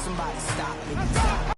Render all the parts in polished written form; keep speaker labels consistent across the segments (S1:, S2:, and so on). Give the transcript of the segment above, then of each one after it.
S1: Somebody stop me.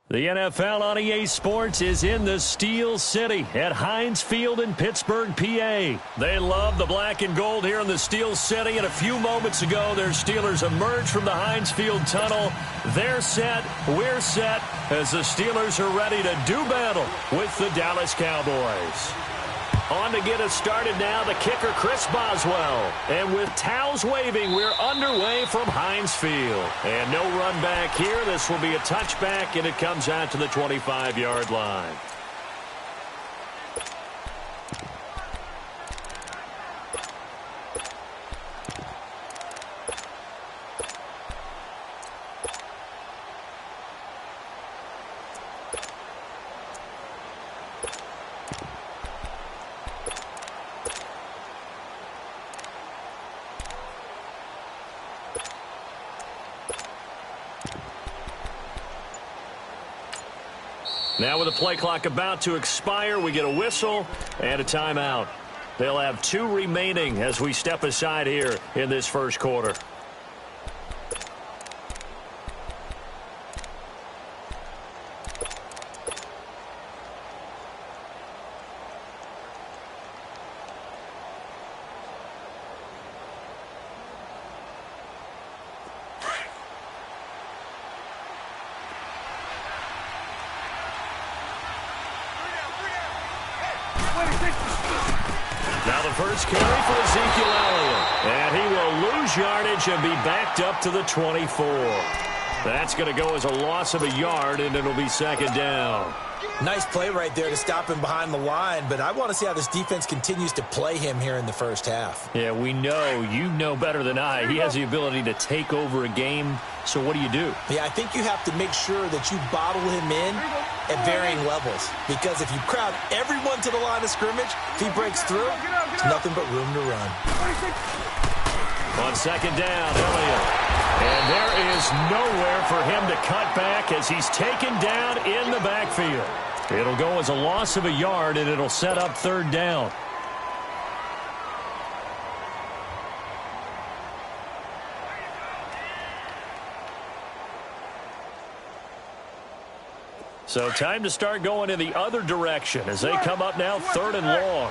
S2: The NFL on EA Sports is in the Steel City at Heinz Field in Pittsburgh, PA. They love the black and gold here in the Steel City, and a few moments ago, their Steelers emerged from the Heinz Field tunnel. They're set, we're set, as the Steelers are ready to do battle with the Dallas Cowboys. On to get us started now, the kicker, Chris Boswell. And with towels waving, we're underway from Heinz Field. And no run back here. This will be a touchback, and it comes out to the 25-yard line. Now with the play clock about to expire, we get a whistle and a timeout. They'll have 2 remaining as we step aside here in this first quarter. Now the first carry for Ezekiel Elliott. And he will lose yardage and be backed up to the 24. That's going to go as a loss of a yard, and it'll be second down.
S3: Nice play right there to stop him behind the line, but I want to see how this defense continues to play him here in the first half.
S2: Yeah, we know. You know better than I. He has the ability to take over a game, so what do you do?
S3: Yeah, I think you have to make sure that you bottle him in at varying levels, because if you crowd everyone to the line of scrimmage, if he breaks through, there's nothing but room to run.
S2: On second down, Elliott. And there is nowhere for him to cut back as he's taken down in the backfield. It'll go as a loss of a yard, and it'll set up third down. So time to start going in the other direction as they come up now third and long.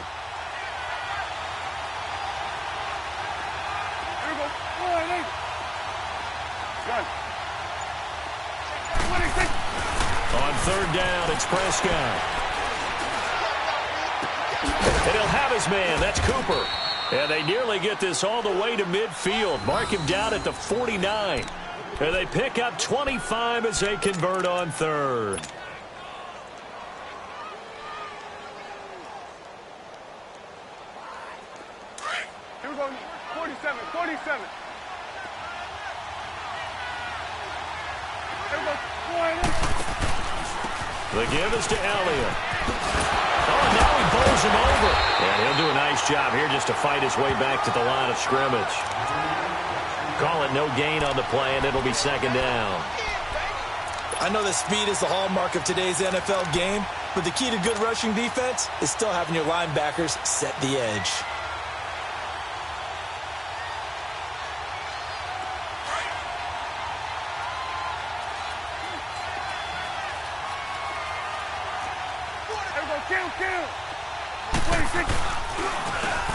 S2: On third down, it's Prescott. And he'll have his man. That's Cooper. And they nearly get this all the way to midfield. Mark him down at the 49. And they pick up 25 as they convert on third.
S4: Here we go. 47.
S2: The give is to Elliott. Oh, and now he bowls him over. And he'll do a nice job here just to fight his way back to the line of scrimmage. Call it no gain on the play, and it'll be second down.
S3: I know that speed is the hallmark of today's NFL game, But the key to good rushing defense is still having your linebackers set the edge.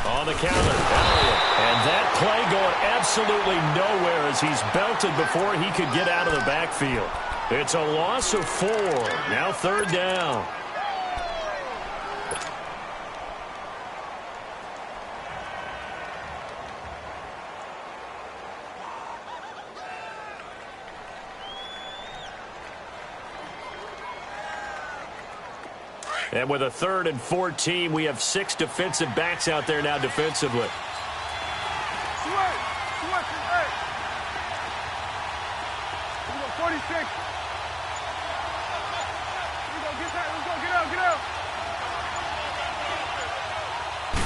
S2: On the counter, Elliott. And that play going absolutely nowhere as he's belted before he could get out of the backfield. It's a loss of 4. Now 3rd down. And with a 3rd and 14, we have 6 defensive backs out there now defensively.
S4: Switch, 46. Get out.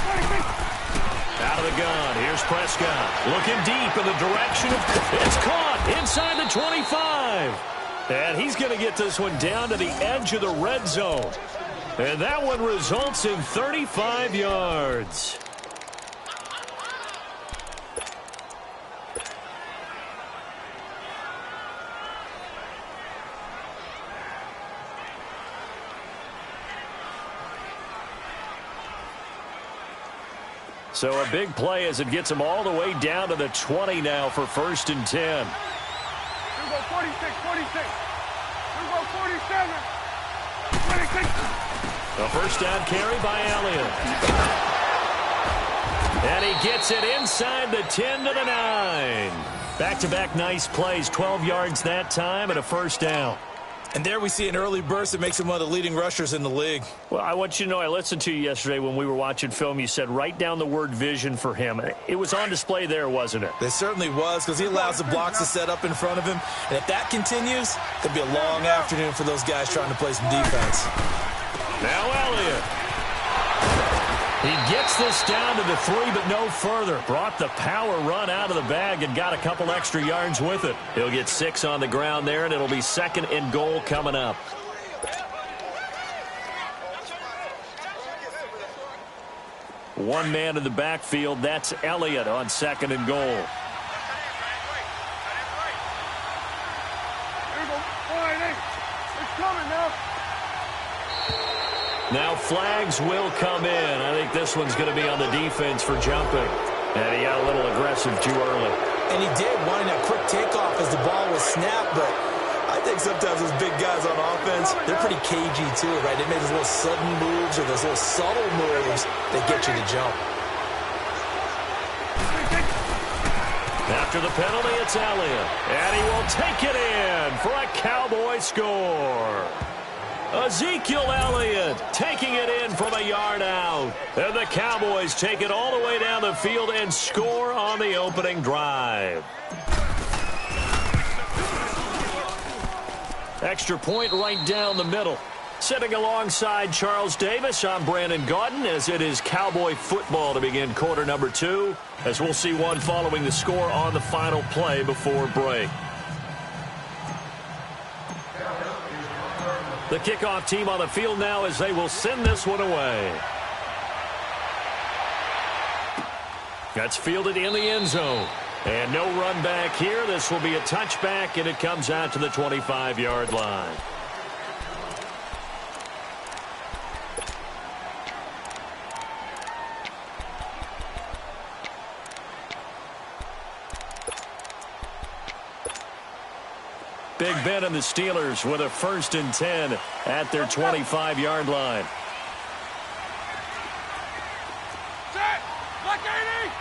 S4: 46.
S2: Out of the gun. Here's Prescott. Looking deep in the direction of... It's caught inside the 25. And he's going to get this one down to the edge of the red zone. And that one results in 35 yards. So a big play as it gets him all the way down to the 20 now for 1st and 10.
S4: Here we go, 46. Here we go, 47. 26.
S2: A 1st down carry by Elliott. And he gets it inside the 10 to the 9. Back-to-back nice plays, 12 yards that time and a 1st down.
S3: And there we see an early burst that makes him one of the leading rushers in the league.
S2: Well, I want you to know, I listened to you yesterday when we were watching film. You said write down the word vision for him. It was on display there, wasn't it?
S3: It certainly was, because he allows the blocks to set up in front of him. And if that continues, it could be a long afternoon for those guys trying to play some defense.
S2: Now Elliott. He gets this down to the 3, but no further. Brought the power run out of the bag and got a couple extra yards with it. He'll get 6 on the ground there, and it'll be 2nd and goal coming up. One man in the backfield. That's Elliott on 2nd and goal.
S4: Here we go, 488. It's coming now.
S2: Now flags will come in. I think this one's going to be on the defense for jumping. And he got a little aggressive too early.
S3: And he did, wanting that quick takeoff as the ball was snapped. But I think sometimes those big guys on offense, they're pretty cagey too, right? They make those little sudden moves or those little subtle moves that get you to jump.
S2: After the penalty, it's Elliott. And he will take it in for a Cowboy score. Ezekiel Elliott taking it in from a yard out. And the Cowboys take it all the way down the field and score on the opening drive. Extra point right down the middle. Sitting alongside Charles Davis, I'm Brandon Gaudin, as it is Cowboy football to begin quarter number 2, as we'll see one following the score on the final play before break. The kickoff team on the field now as they will send this one away. That's fielded in the end zone. And no run back here. This will be a touchback, and it comes out to the 25-yard line. Big Ben and the Steelers with a 1st and 10 at their 25-yard line.
S4: Set! Black 80!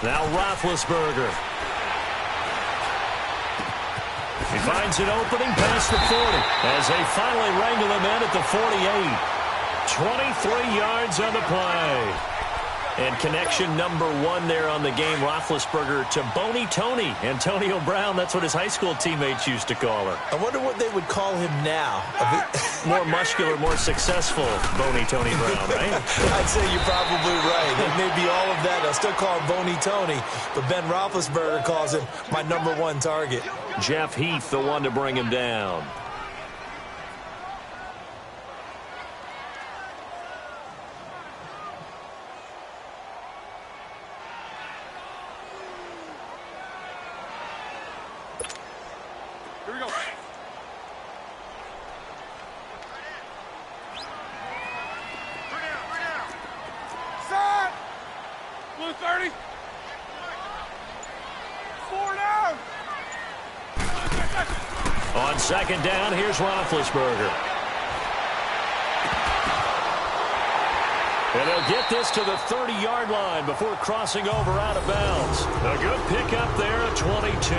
S2: Now Roethlisberger. He finds an opening past the 40 as they finally wrangle him in at the 48. 23 yards on the play. And connection number 1 there on the game, Roethlisberger to Boney Tony. Antonio Brown, that's what his high school teammates used to call her.
S3: I wonder what they would call him now.
S2: More muscular, more successful Boney Tony Brown, right?
S3: I'd say you're probably right. It may be all of that. I'll still call him Boney Tony, but Ben Roethlisberger calls him my number 1 target.
S2: Jeff Heath, the one to bring him down.
S4: Here we go. We're down. Set. Blue 30. 4 down.
S2: On second down, here's Roethlisberger. And they'll get this to the 30-yard line before crossing over out of bounds. A good pickup there at 22.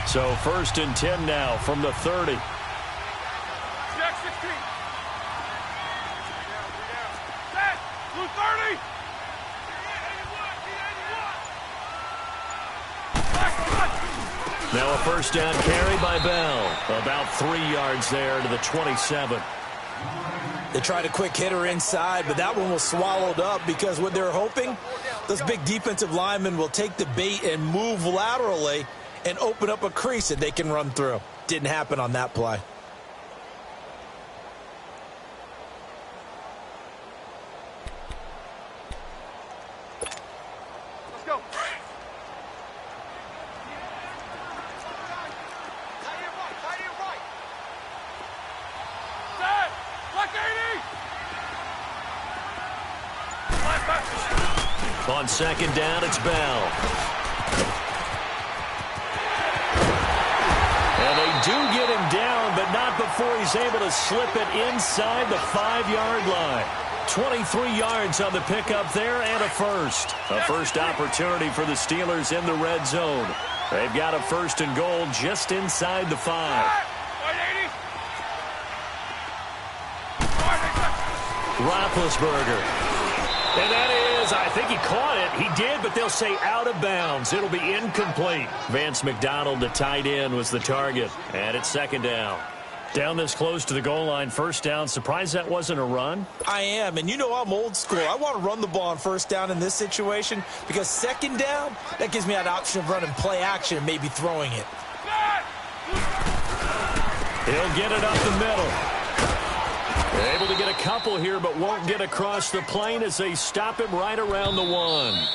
S2: So first and 10 now from the 30.
S4: Jack 16. Set. Blue 30.
S2: Now a first down carry by Bell. About 3 yards there to the 27.
S3: They tried a quick hitter inside, but that one was swallowed up because what they're hoping, those big defensive linemen will take the bait and move laterally and open up a crease that they can run through. Didn't happen on that play.
S4: Let's go. Set. Black 80.
S2: On second down, it's Bell. And they do get him down, but not before he's able to slip it inside the 5-yard line. 23 yards on the pickup there and a first. A first opportunity for the Steelers in the red zone. They've got a first and goal just inside the 5. Roethlisberger. And that is, I think he caught it. He did, but they'll say out of bounds. It'll be incomplete. Vance McDonald, the tight end, was the target. And it's second down. Down this close to the goal line, first down. Surprised that wasn't a run?
S3: I am, and you know I'm old school. I want to run the ball on first down in this situation because second down, that gives me an option of running play action and maybe throwing it.
S2: He'll get it up the middle. Able to get a couple here, but won't get across the plane as they stop him right around the 1.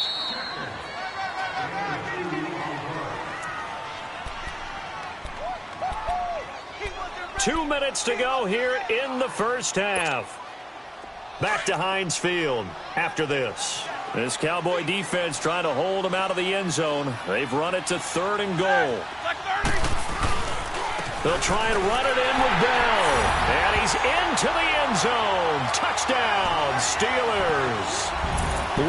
S2: Two minutes to go here in the first half. Back to Heinz Field after this. This Cowboy defense trying to hold him out of the end zone. They've run it to 3rd and goal. They'll try and run it in with Bell. And he's into the end zone. Touchdown, Steelers.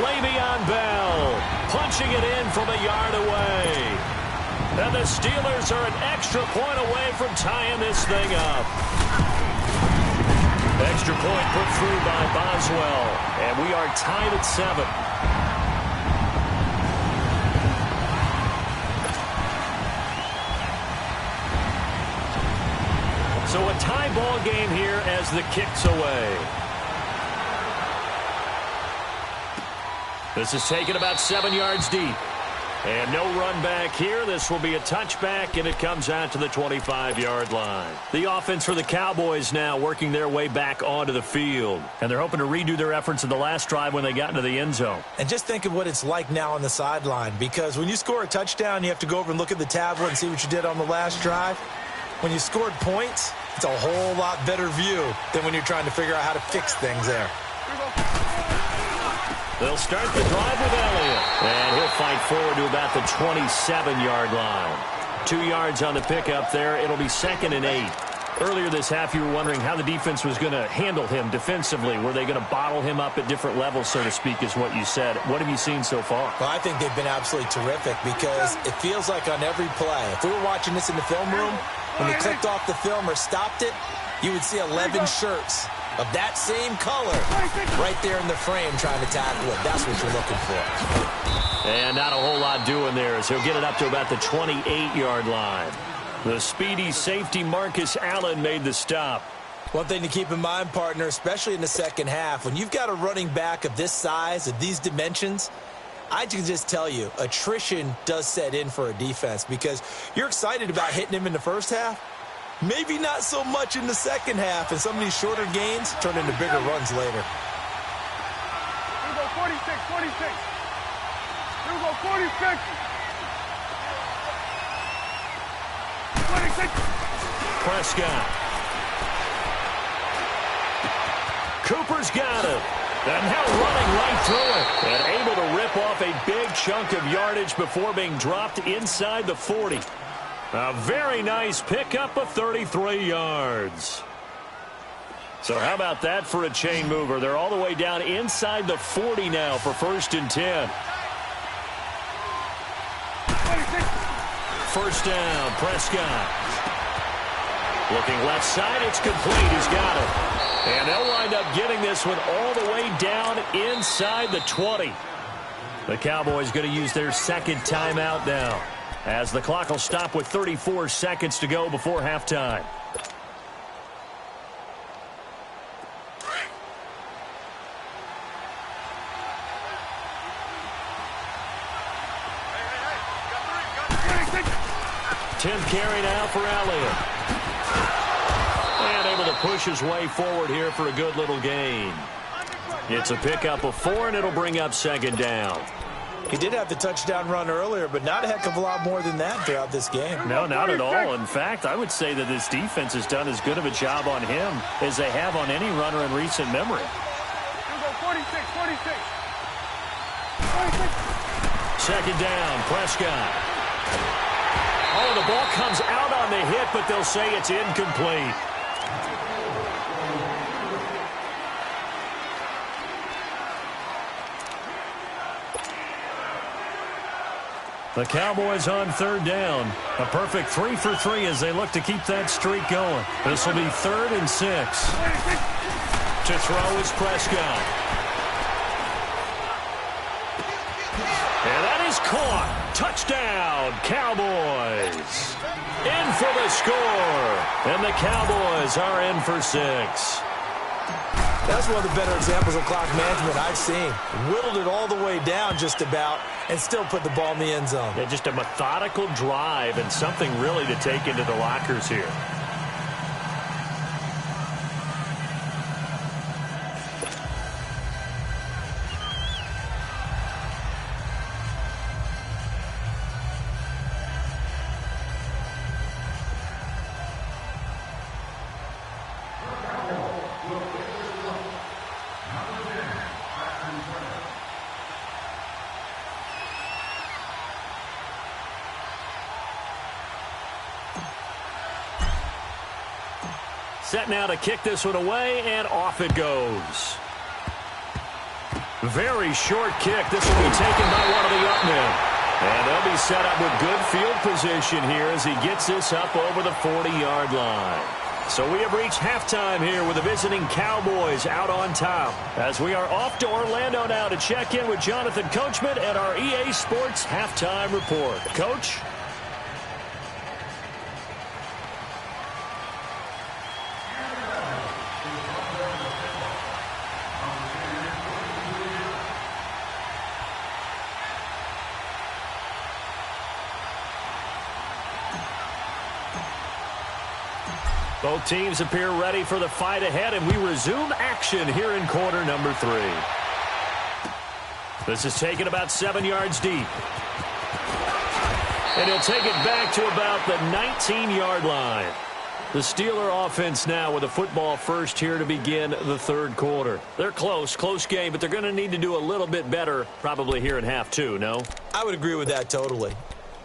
S2: Le'Veon Bell punching it in from a yard away. And the Steelers are an extra point away from tying this thing up. Extra point put through by Boswell. And we are tied at 7. So a tie ball game here as the kick's away. This is taken about 7 yards deep. And no run back here. This will be a touchback, and it comes out to the 25-yard line. The offense for the Cowboys now working their way back onto the field. And they're hoping to redo their efforts in the last drive when they got into the end zone. And
S3: just think of what it's like now on the sideline, because when you score a touchdown, you have to go over and look at the tablet and see what you did on the last drive. When you scored points, it's a whole lot better view than when you're trying to figure out how to fix things there.
S2: They'll start the drive with Elliott. And he'll fight forward to about the 27-yard line. 2 yards on the pickup there. It'll be 2nd and 8. Earlier this half, you were wondering how the defense was going to handle him defensively. Were they going to bottle him up at different levels, so to speak, is what you said. What have you seen so far?
S3: Well, I think they've been absolutely terrific because it feels like on every play, if we were watching this in the film room, when they clicked off the film or stopped it, you would see 11 shirts of that same color right there in the frame trying to tackle it. That's what you're looking for.
S2: And not a whole lot doing there as he'll get it up to about the 28-yard line. The speedy safety Marcus Allen made the stop.
S3: One thing to keep in mind, partner, especially in the second half, when you've got a running back of this size, of these dimensions, I can just tell you, attrition does set in for a defense because you're excited about hitting him in the first half. Maybe not so much in the second half, and some of these shorter gains turn into bigger runs later.
S4: Here we go, 46, 46. Here we go, 46. 26.
S2: Prescott. Cooper's got it. And now running right through it. And able to rip off a big chunk of yardage before being dropped inside the 40. A very nice pickup of 33 yards. So how about that for a chain mover? They're all the way down inside the 40 now for 1st and 10.
S4: 26.
S2: First down, Prescott. Looking left side, it's complete. He's got it. And they'll wind up getting this one all the way down inside the 20. The Cowboys going to use their second timeout now, as the clock will stop with 34 seconds to go before halftime. Tenth carry now for Elliott. And able to push his way forward here for a good little gain. It's a pickup of 4, and it'll bring up 2nd down.
S3: He did have the touchdown run earlier, but not a heck of a lot more than that throughout this game.
S2: No, not at all. In fact, I would say that this defense has done as good of a job on him as they have on any runner in recent memory.
S4: Here we go, 46, 46. 46.
S2: Second down, Prescott. Oh, the ball comes out on the hit, but they'll say it's incomplete. The Cowboys on 3rd down. A perfect 3 for 3 as they look to keep that streak going. This will be 3rd and 6. To throw is Prescott. And that is caught. Touchdown, Cowboys. In for the score. And the Cowboys are in for 6.
S3: That's one of the better examples of clock management I've seen. Whittled it all the way down just about and still put the ball in the end zone.
S2: Yeah, just a methodical drive and something really to take into the lockers here. Set now to kick this one away, and off it goes. Very short kick. This will be taken by one of the up men. And they'll be set up with good field position here as he gets this up over the 40-yard line. So we have reached halftime here with the visiting Cowboys out on top, as we are off to Orlando now to check in with Jonathan Coachman at our EA Sports Halftime Report. Coach? Both teams appear ready for the fight ahead, and we resume action here in quarter number 3. This is taken about 7 yards deep. And he'll take it back to about the 19-yard line. The Steeler offense now with a football first here to begin the 3rd quarter. They're close game, but they're going to need to do a little bit better probably here in half 2, no?
S3: I would agree with that totally.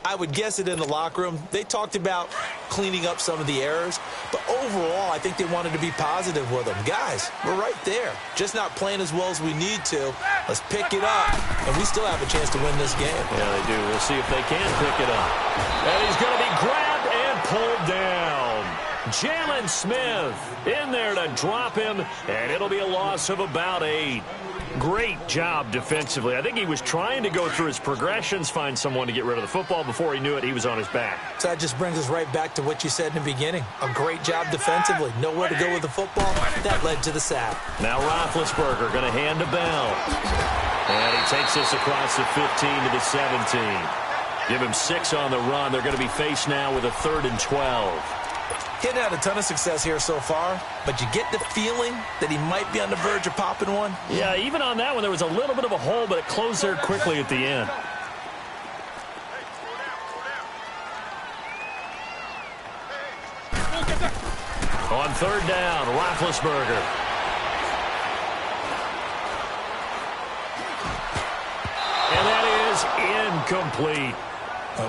S3: I would guess it in the locker room. They talked about cleaning up some of the errors, but overall, I think they wanted to be positive with them. Guys, we're right there, just not playing as well as we need to. Let's pick it up, and we still have a chance to win this game.
S2: Yeah, they do. We'll see if they can pick it up. And he's going to be grabbed and pulled down. Jalen Smith in there to drop him, and it'll be a loss of about 8. Great job defensively. I think he was trying to go through his progressions, find someone to get rid of the football. Before he knew it, he was on his back.
S3: So that just brings us right back to what you said in the beginning. A great job defensively. Nowhere to go with the football. That led to the sack.
S2: Now Roethlisberger going to hand to Bell. And he takes this across the 15 to the 17. Give him 6 on the run. They're going to be faced now with a 3rd and 12.
S3: Hitting had a ton of success here so far, but you get the feeling that he might be on the verge of popping one.
S2: Yeah, even on that one, there was a little bit of a hole, but it closed there quickly at the end. On 3rd down, Roethlisberger. And that is incomplete.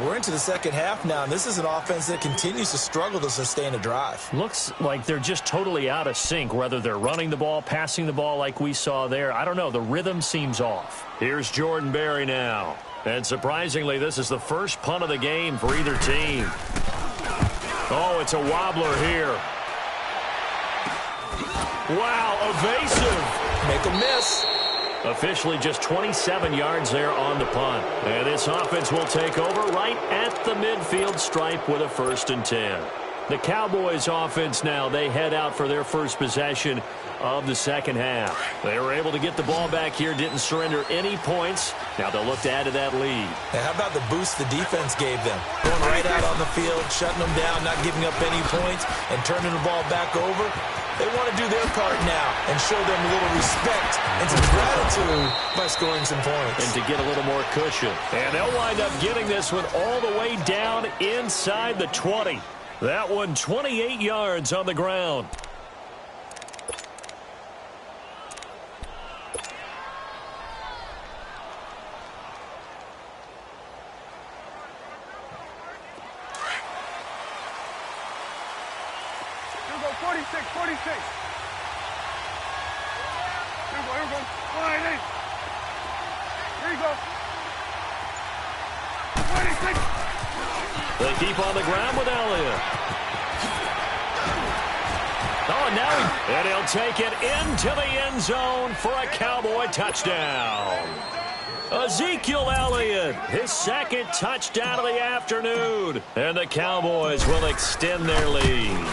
S3: We're into the second half now, and this is an offense that continues to struggle to sustain a drive.
S2: Looks like they're just totally out of sync, whether they're running the ball, passing the ball like we saw there. I don't know. The rhythm seems off. Here's Jordan Berry now. And surprisingly, this is the first punt of the game for either team. Oh, it's a wobbler here. Wow, evasive.
S3: Make a miss.
S2: Officially just 27 yards there on the punt. And this offense will take over right at the midfield stripe with a 1st and 10. The Cowboys offense now, they head out for their first possession of the second half. They were able to get the ball back here, didn't surrender any points. Now they'll look to add to that lead.
S3: And how about the boost the defense gave them? Going right out on the field, shutting them down, not giving up any points, and turning the ball back over. They want to do their part now and show them a little respect and some gratitude by scoring some points.
S2: And to get a little more cushion. And they'll wind up getting this one all the way down inside the 20. That one 28 yards on the ground.
S4: Here we go, 46, 46. Here we go. Line in. Here you go. 26.
S2: They keep on the ground with Elliott. Oh, and now and he'll take it into the end zone for a Cowboy touchdown. Ezekiel Elliott, his 2nd touchdown of the afternoon. And the Cowboys will extend their lead.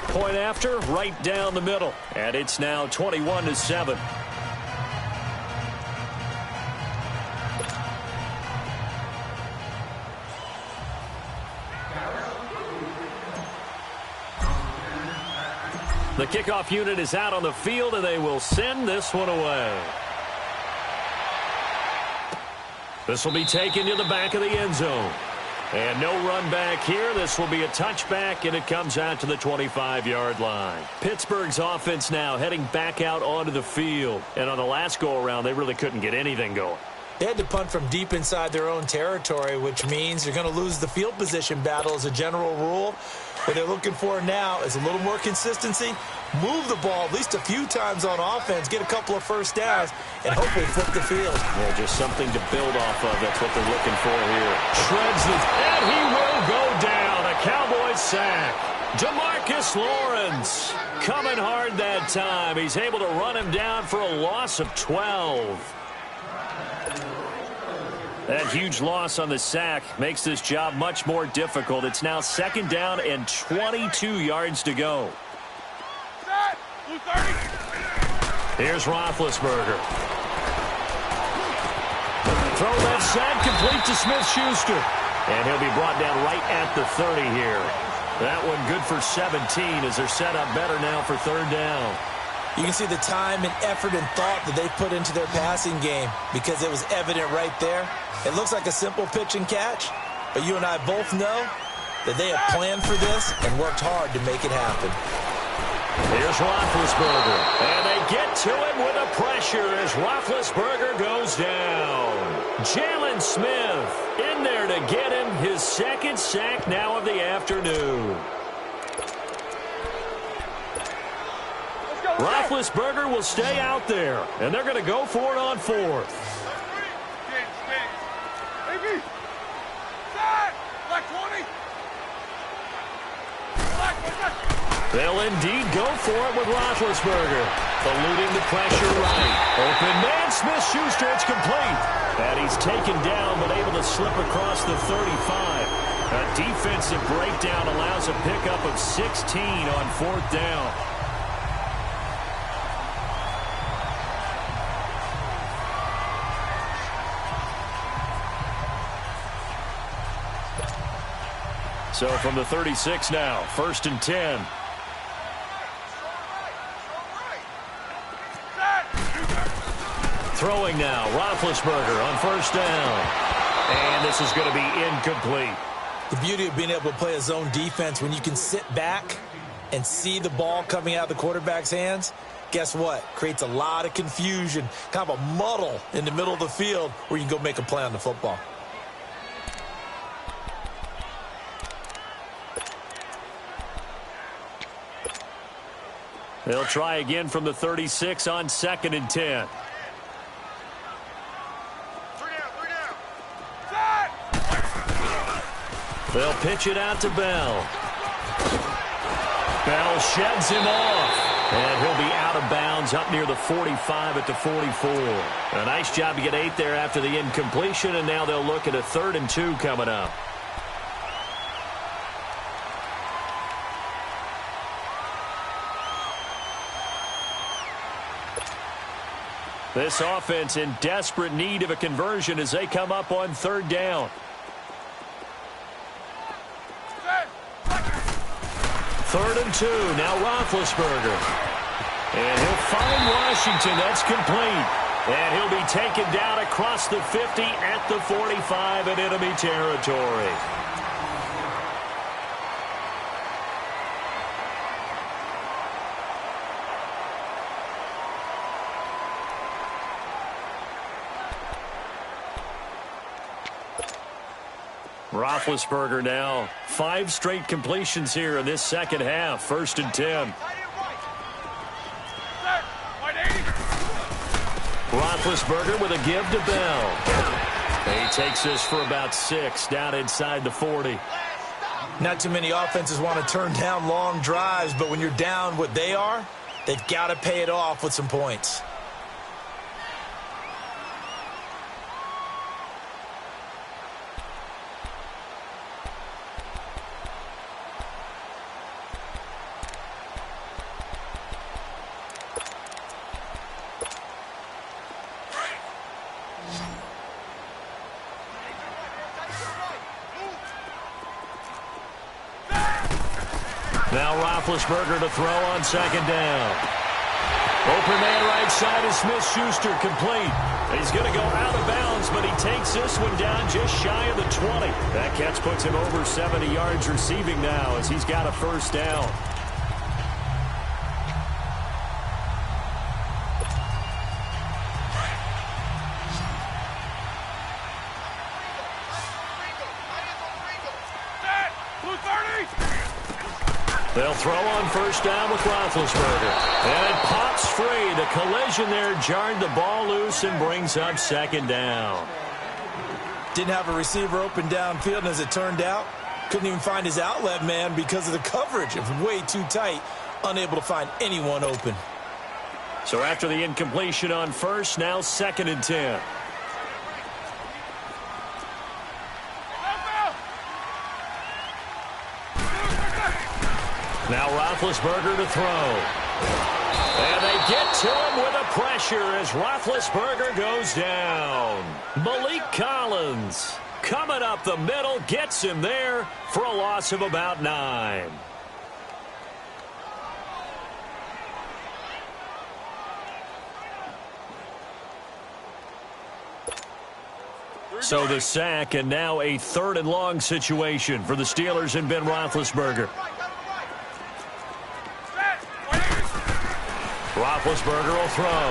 S2: Point after, right down the middle. And it's now 21-7. The kickoff unit is out on the field, and they will send this one away. This will be taken to the back of the end zone. And no run back here. This will be a touchback, and it comes out to the 25-yard line. Pittsburgh's offense now heading back out onto the field. And on the last go-around, they really couldn't get anything going.
S3: They had to punt from deep inside their own territory, which means you're going to lose the field position battle as a general rule. What they're looking for now is a little more consistency, move the ball at least a few times on offense, get a couple of first downs, and hopefully flip the field.
S2: Yeah, just something to build off of. That's what they're looking for here. Shreds it, and he will go down. A Cowboys sack. DeMarcus Lawrence coming hard that time. He's able to run him down for a loss of 12. That huge loss on the sack makes this job much more difficult. It's now 2nd down and 22 yards to go. Here's Roethlisberger. Throw left side, complete to Smith-Schuster. And he'll be brought down right at the 30 here. That one good for 17 as they're set up better now for 3rd down.
S3: You can see the time and effort and thought that they put into their passing game because it was evident right there. It looks like a simple pitch and catch, but you and I both know that they have planned for this and worked hard to make it happen.
S2: Here's Roethlisberger, and they get to it with a pressure as Roethlisberger goes down. Jalen Tyron Smith in there to get him his second sack now of the afternoon. Roethlisberger will stay out there, and they're going to go for it on fourth. They'll indeed go for it with Roethlisberger. Eluding the pressure right. Open man, Smith-Schuster, it's complete. And he's taken down, but able to slip across the 35. A defensive breakdown allows a pickup of 16 on fourth down. So from the 36 now, 1st and 10. Throwing now, Roethlisberger on 1st down. And this is going to be incomplete.
S3: The beauty of being able to play a zone defense, when you can sit back and see the ball coming out of the quarterback's hands, guess what? Creates a lot of confusion, kind of a muddle in the middle of the field where you can go make a play on the football.
S2: They'll try again from the 36 on 2nd and 10. They'll pitch it out to Bell. Bell sheds him off. And he'll be out of bounds up near the 45 at the 44. A nice job to get 8 there after the incompletion, and now they'll look at a 3rd and 2 coming up. This offense in desperate need of a conversion as they come up on 3rd down. 3rd and 2, now Roethlisberger. And he'll find Washington. That's complete. And he'll be taken down across the 50 at the 45 in enemy territory. Roethlisberger now 5 straight completions here in this second half. 1st and 10. Roethlisberger with a give to Bell. He takes this for about 6 down inside the 40.
S3: Not too many offenses want to turn down long drives, but when you're down what they are, they've got to pay it off with some points.
S2: Now Roethlisberger to throw on 2nd down. Open man right side is Smith-Schuster, complete. He's going to go out of bounds, but he takes this one down just shy of the 20. That catch puts him over 70 yards receiving now as he's got a 1st down. They'll throw on 1st down with Roethlisberger. And it pops free. The collision there jarred the ball loose and brings up 2nd down.
S3: Didn't have a receiver open downfield, and as it turned out, couldn't even find his outlet man because of the coverage. It was way too tight, unable to find anyone open.
S2: So after the incompletion on 1st, now 2nd and 10. Now Roethlisberger to throw. And they get to him with a pressure as Roethlisberger goes down. Malik Collins coming up the middle, gets him there for a loss of about 9. So the sack, and now a 3rd and long situation for the Steelers and Ben Roethlisberger. Roethlisberger will throw.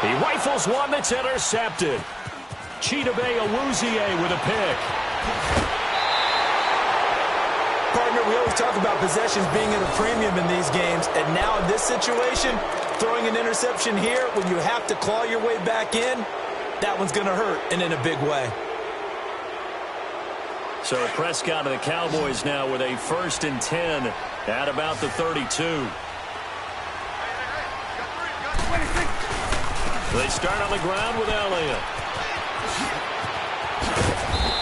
S2: He rifles one that's intercepted. Chidobe with a pick.
S3: Partner, we always talk about possessions being at a premium in these games, and now in this situation, throwing an interception here when you have to claw your way back in, that one's going to hurt, and in a big way.
S2: So Prescott of the Cowboys now with a 1st and 10 at about the 32. They start on the ground with Elliott.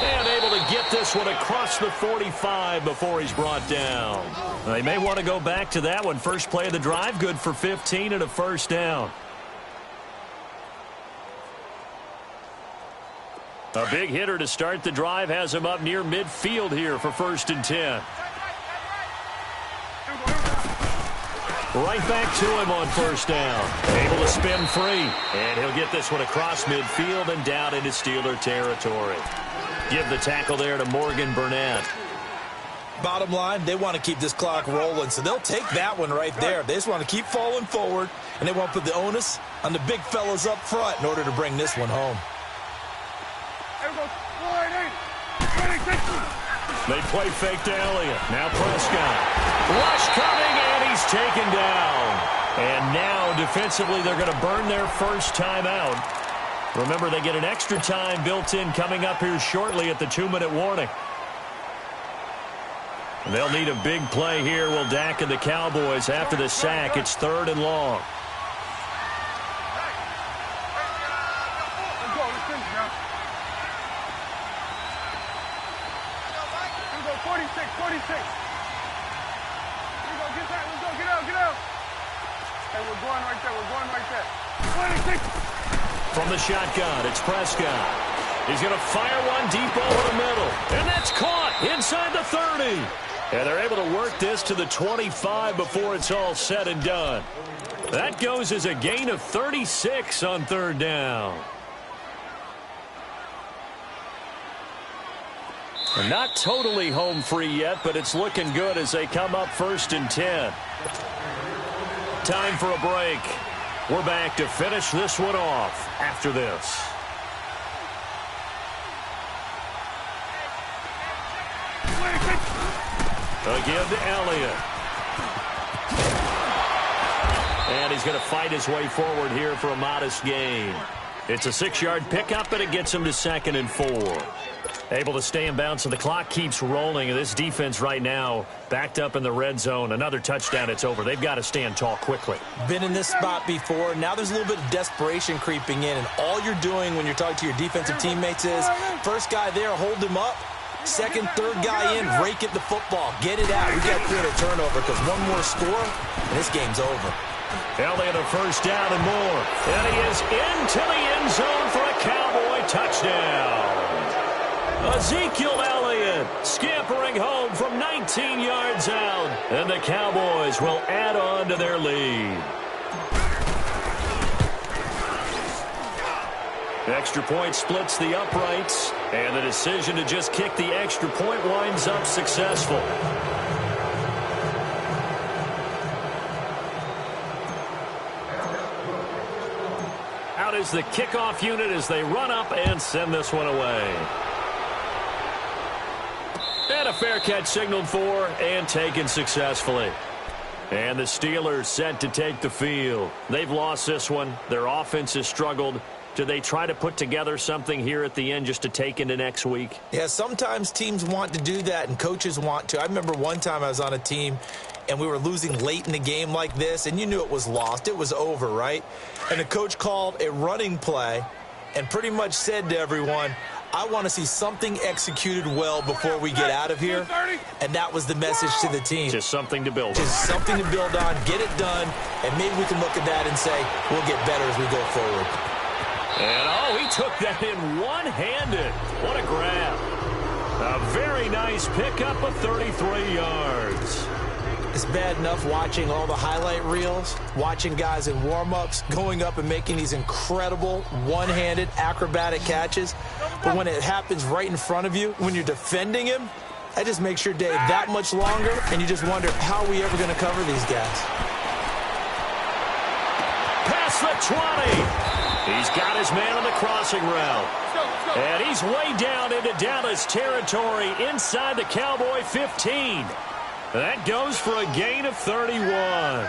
S2: And able to get this one across the 45 before he's brought down. They may want to go back to that one. First play of the drive, good for 15 and a 1st down. A big hitter to start the drive has him up near midfield here for 1st and 10. Right back to him on 1st down. Able to spin free. And he'll get this one across midfield and down into Steeler territory. Give the tackle there to Morgan Burnett.
S3: Bottom line, they want to keep this clock rolling, so they'll take that one right there. They just want to keep falling forward, and they want to put the onus on the big fellas up front in order to bring this one home.
S2: They play fake to Elliott. Now Prescott. Rush coming, and he's taken down. And now, defensively, they're going to burn their first timeout. Remember, they get an extra time built in coming up here shortly at the 2-minute warning. They'll need a big play here, will Dak and the Cowboys after the sack. It's 3rd and long. From the shotgun, it's Prescott. He's going to fire one deep over the middle. And that's caught inside the 30. And they're able to work this to the 25 before it's all said and done. That goes as a gain of 36 on 3rd down. And not totally home free yet, but it's looking good as they come up 1st and 10. Time for a break. We're back to finish this one off after this. Again to Elliott. And he's going to fight his way forward here for a modest gain. It's a 6-yard pickup, and it gets him to 2nd and 4. Able to stay in bounds, and the clock keeps rolling. And this defense right now backed up in the red zone. Another touchdown, it's over. They've got to stand tall quickly.
S3: Been in this spot before. Now there's a little bit of desperation creeping in, and all you're doing when you're talking to your defensive teammates is first guy there, hold him up. Second, third guy in, rake at the football. Get it out. We got to create a turnover because one more score, and this game's over.
S2: Elliott a 1st down and more. And he is into the end zone for a Cowboy touchdown. Ezekiel Elliott scampering home from 19 yards out. And the Cowboys will add on to their lead. Extra point splits the uprights. And the decision to just kick the extra point winds up successful. Out is the kickoff unit as they run up and send this one away. And a fair catch signaled for and taken successfully. And the Steelers set to take the field. They've lost this one. Their offense has struggled. Do they try to put together something here at the end just to take into next week?
S3: Yeah, sometimes teams want to do that and coaches want to. I remember one time I was on a team and we were losing late in the game like this, and you knew it was lost. It was over, right? And the coach called a running play and pretty much said to everyone, I want to see something executed well before we get out of here. And that was the message to the team.
S2: Just something to build on.
S3: Just something to build on, get it done, and maybe we can look at that and say, we'll get better as we go forward.
S2: And, oh, he took that in one-handed. What a grab. A very nice pickup of 33 yards.
S3: It's bad enough watching all the highlight reels, watching guys in warm-ups, going up and making these incredible one-handed acrobatic catches. But when it happens right in front of you, when you're defending him, that just makes your day that much longer, and you just wonder, how are we ever going to cover these guys?
S2: Past the 20. He's got his man on the crossing route. And he's way down into Dallas territory inside the Cowboy 15. That goes for a gain of 31.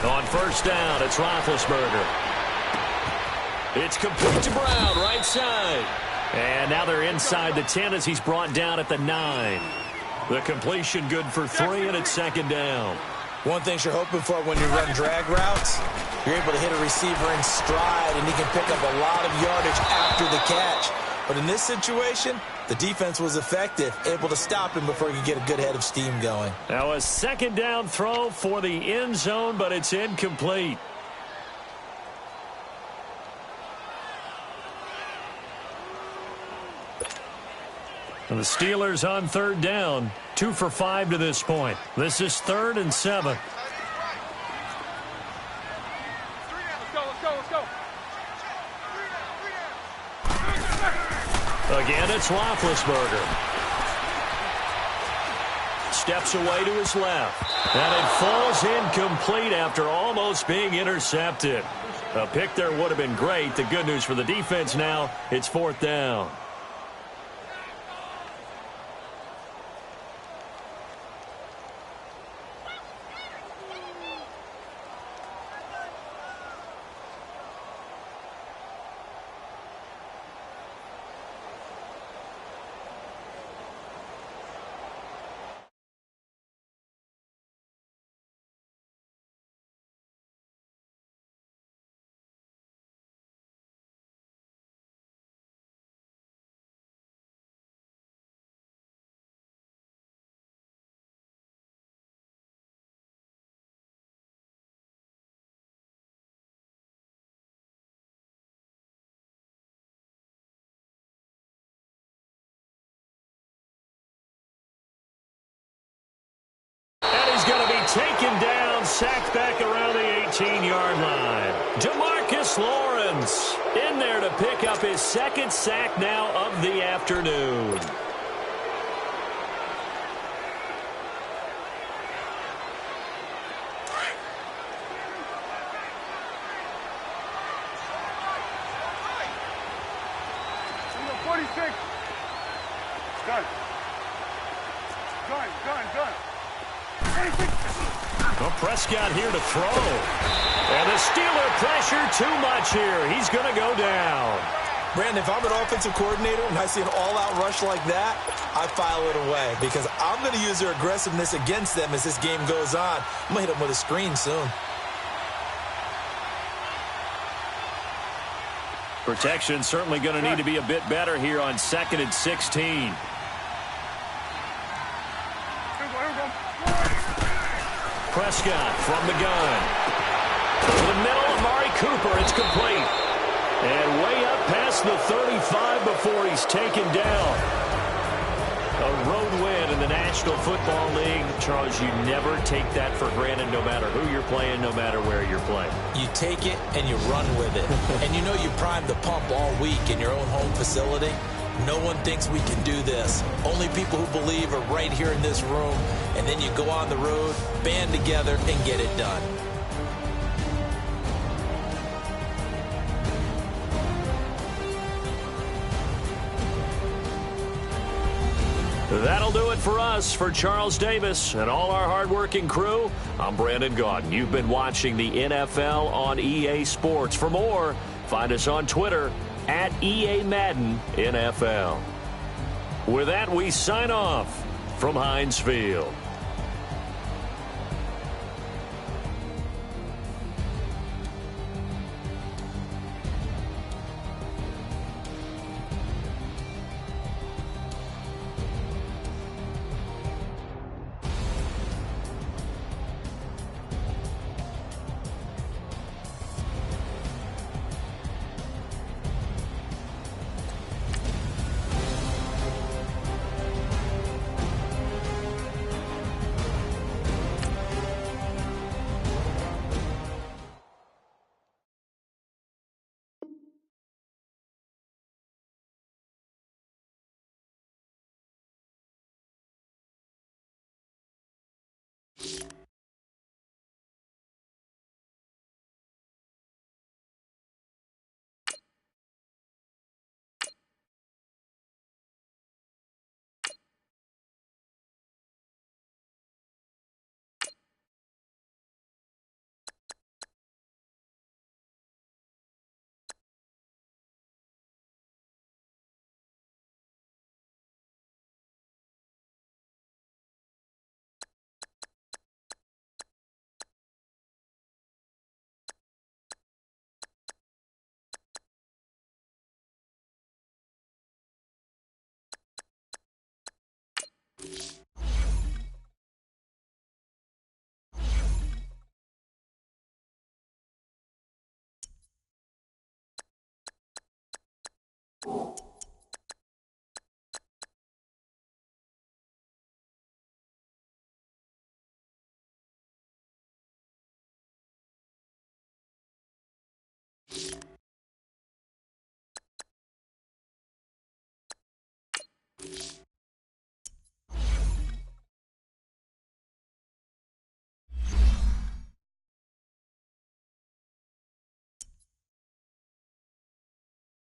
S2: On first down, it's Roethlisberger. It's complete to Brown, right side. And now they're inside the 10 as he's brought down at the 9. The completion good for 3, and it's second down.
S3: One thing you're hoping for when you run drag routes, you're able to hit a receiver in stride, and he can pick up a lot of yardage after the catch. But in this situation, the defense was effective, able to stop him before he could get a good head of steam going.
S2: Now a second down throw for the end zone, but it's incomplete. And the Steelers on third down, 2 for 5 to this point. This is 3rd and 7. Again, it's Roethlisberger. Steps away to his left. And it falls incomplete after almost being intercepted. A pick there would have been great. The good news for the defense now, it's 4th down. Going to be taken down, sacked back around the 18-yard line. DeMarcus Lawrence in there to pick up his 2nd sack now of the afternoon.
S4: Number 46. Done.
S2: Well, Prescott here to throw. And the Steeler pressure too much here. He's going to go down.
S3: Brandon, if I'm an offensive coordinator and I see an all-out rush like that, I file it away because I'm going to use their aggressiveness against them as this game goes on. I'm going to hit them with a screen soon.
S2: Protection certainly going to need to be a bit better here on 2nd and 16. Prescott from the gun. To the middle, Amari Cooper. It's complete. And way up past the 35 before he's taken down. A road win in the National Football League. Charles, you never take that for granted no matter who you're playing, no matter where you're playing.
S3: You take it and you run with it. And you know you primed the pump all week in your own home facility. No one thinks we can do this. Only people who believe are right here in this room. And then you go on the road, band together, and get it done.
S2: That'll do it for us. For Charles Davis and all our hardworking crew, I'm Brandon Gaudin. You've been watching the NFL on EA Sports. For more, find us on Twitter at EA Madden NFL. With that, we sign off from Heinz Field.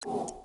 S5: you.